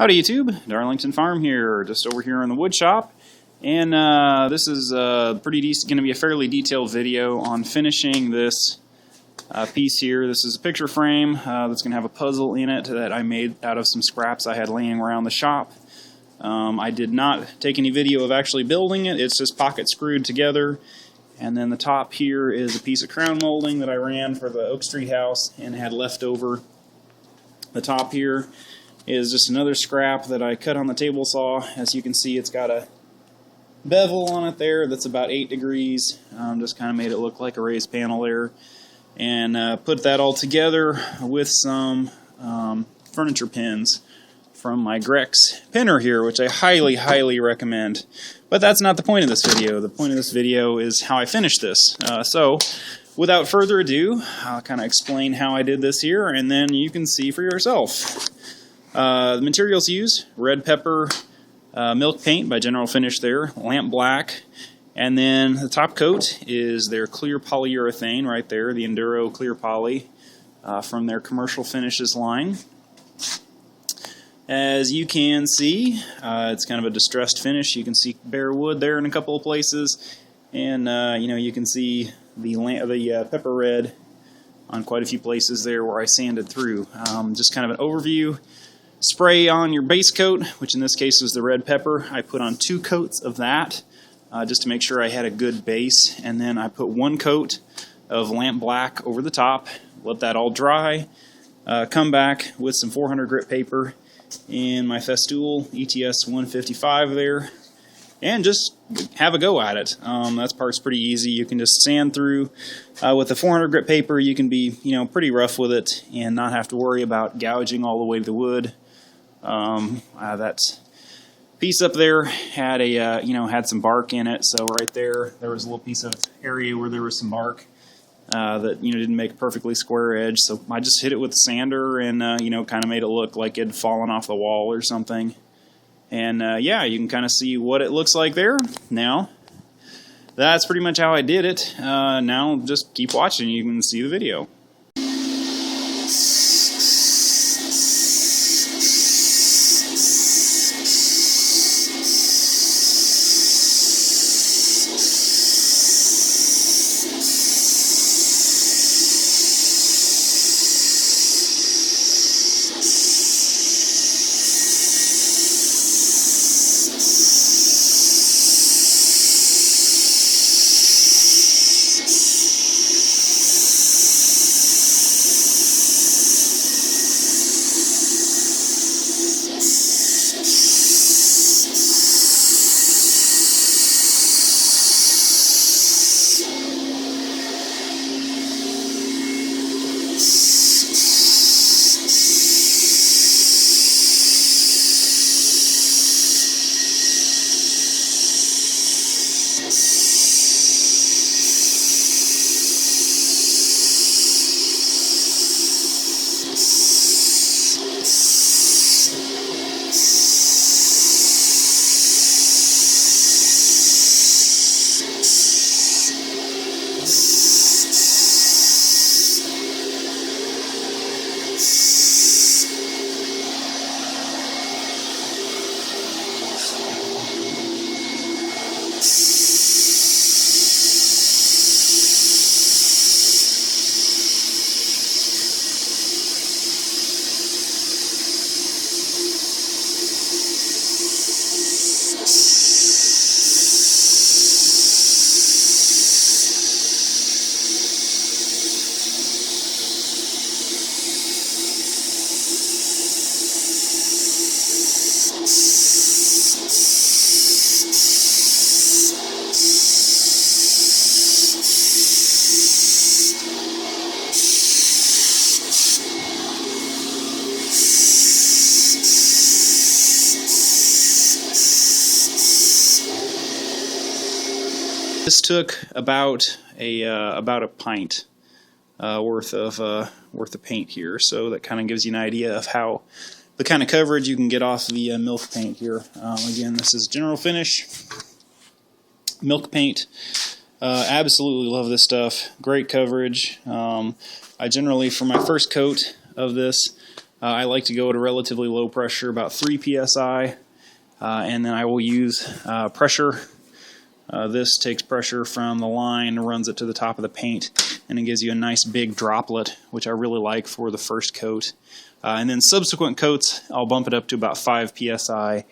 Howdy YouTube, Darlingtonfarm here, just over here in the wood shop, and this is going to be a fairly detailed video on finishing this piece here. This is a picture frame that's going to have a puzzle in it that I made out of some scraps I had laying around the shop. I did not take any video of actually building it, it's just pocket screwed together. And then the top here is a piece of crown molding that I ran for the Oak Street house and had left over. The top here is just another scrap that I cut on the table saw. As you can see, it's got a bevel on it there that's about 8 degrees. Just kind of made it look like a raised panel there. And put that all together with some furniture pins from my Grex pinner here, which I highly recommend. But that's not the point of this video. The point of this video is how I finish this. So without further ado, I'll kind of explain how I did this here, and then you can see for yourself. The materials used: red pepper, milk paint by General Finish there, lamp black, and then the top coat is their clear polyurethane right there, the Enduro Clear Poly from their Commercial Finishes line. As you can see, it's kind of a distressed finish. You can see bare wood there in a couple of places, and you can see the pepper red on quite a few places there where I sanded through. Just kind of an overview. Spray on your base coat, which in this case was the red pepper. I put on 2 coats of that just to make sure I had a good base, and then I put 1 coat of lamp black over the top, let that all dry, come back with some 400 grit paper in my Festool ETS 155 there, and just have a go at it. That part's pretty easy. You can just sand through. With the 400 grit paper, you can be pretty rough with it and not have to worry about gouging all the way to the wood. That piece up there had had some bark in it, so right there was a little piece of area where there was some bark that didn't make a perfectly square edge, so I just hit it with a sander and kind of made it look like it had fallen off the wall or something. And yeah, you can kind of see what it looks like there. Now that's pretty much how I did it. Now just keep watching, you can see the video. This took about a pint worth of paint here, so that kind of gives you an idea of how the kind of coverage you can get off the milk paint here. Again, this is General Finish milk paint. Absolutely love this stuff. Great coverage. I generally, for my first coat of this, I like to go at a relatively low pressure, about 3 psi, and then I will use pressure. This takes pressure from the line, runs it to the top of the paint, and it gives you a nice big droplet, which I really like for the first coat. And then subsequent coats, I'll bump it up to about 5 psi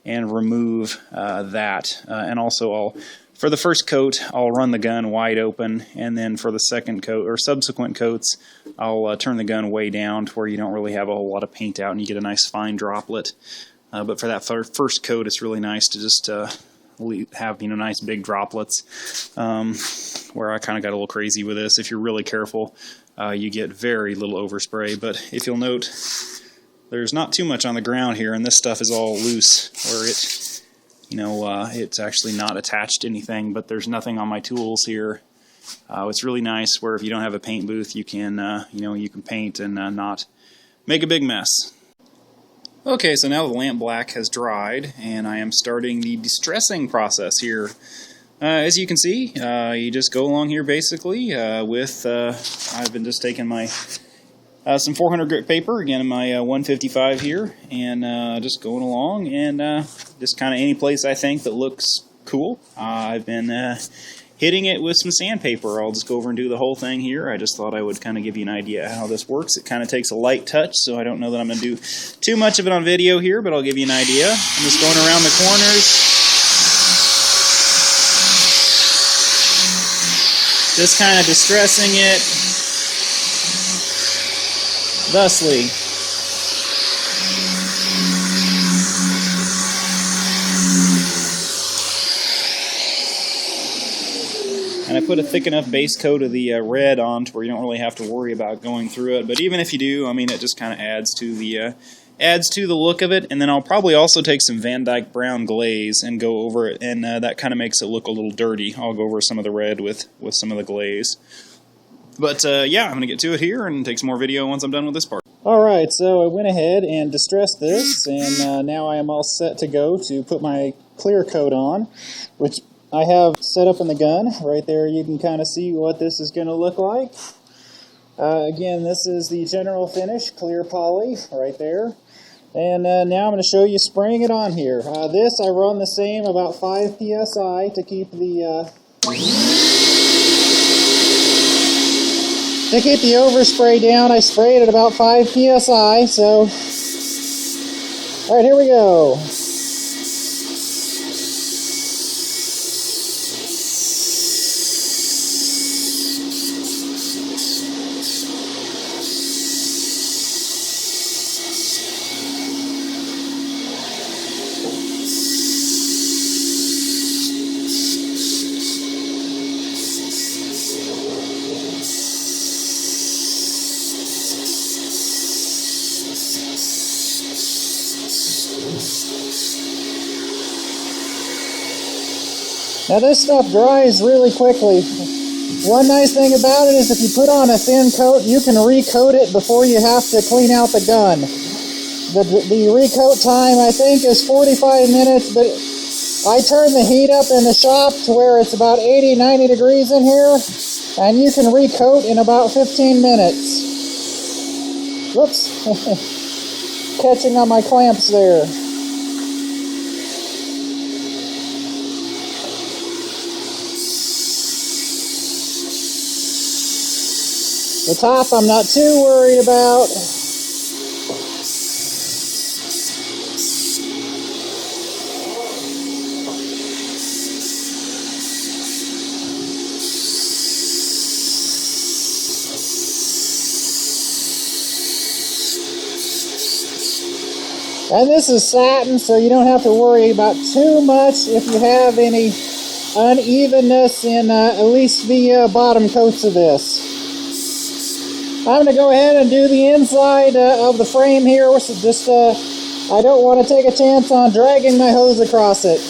and remove that. And also, for the first coat, I'll run the gun wide open, and then for the second coat or subsequent coats, I'll turn the gun way down to where you don't really have a whole lot of paint out and you get a nice fine droplet. But for that first coat, it's really nice to just have nice big droplets. Where I kind of got a little crazy with this. If you're really careful, you get very little overspray. But if you'll note, there's not too much on the ground here, and this stuff is all loose, where it's actually not attached to anything, but there's nothing on my tools here. It's really nice where if you don't have a paint booth, you can you can paint and not make a big mess. Okay, so now the lamp black has dried, and I am starting the distressing process here. As you can see, you just go along here basically with, I've been just taking my some 400 grit paper, again in my 155 here, and just going along and just kind of any place I think that looks cool. I've been hitting it with some sandpaper. I'll just go over and do the whole thing here. I just thought I would kind of give you an idea how this works. It kind of takes a light touch, so I don't know that I'm going to do too much of it on video here, but I'll give you an idea. I'm just going around the corners, just kind of distressing it thusly. And I put a thick enough base coat of the red on to where you don't really have to worry about going through it. But even if you do, I mean, it just kind of adds to the look of it. And then I'll probably also take some Van Dyke brown glaze and go over it, and that kind of makes it look a little dirty. I'll go over some of the red with some of the glaze. But yeah, I'm going to get to it here and take some more video once I'm done with this part. Alright, so I went ahead and distressed this, and now I am all set to go to put my clear coat on, which I have set up in the gun. Right there you can kind of see what this is going to look like. Again, this is the general finish, clear poly, right there. And now I'm going to show you spraying it on here. This I run the same, about 5 psi to keep the overspray down. I sprayed at about 5 psi, so alright, here we go. Now this stuff dries really quickly. One nice thing about it is if you put on a thin coat, you can recoat it before you have to clean out the gun. The recoat time, I think, is 45 minutes, but I turn the heat up in the shop to where it's about 80, 90 degrees in here, and you can recoat in about 15 minutes. Whoops, catching on my clamps there. The top I'm not too worried about. And this is satin, so you don't have to worry about too much if you have any unevenness in at least the bottom coats of this. I'm going to go ahead and do the inside of the frame here. So just I don't want to take a chance on dragging my hose across it.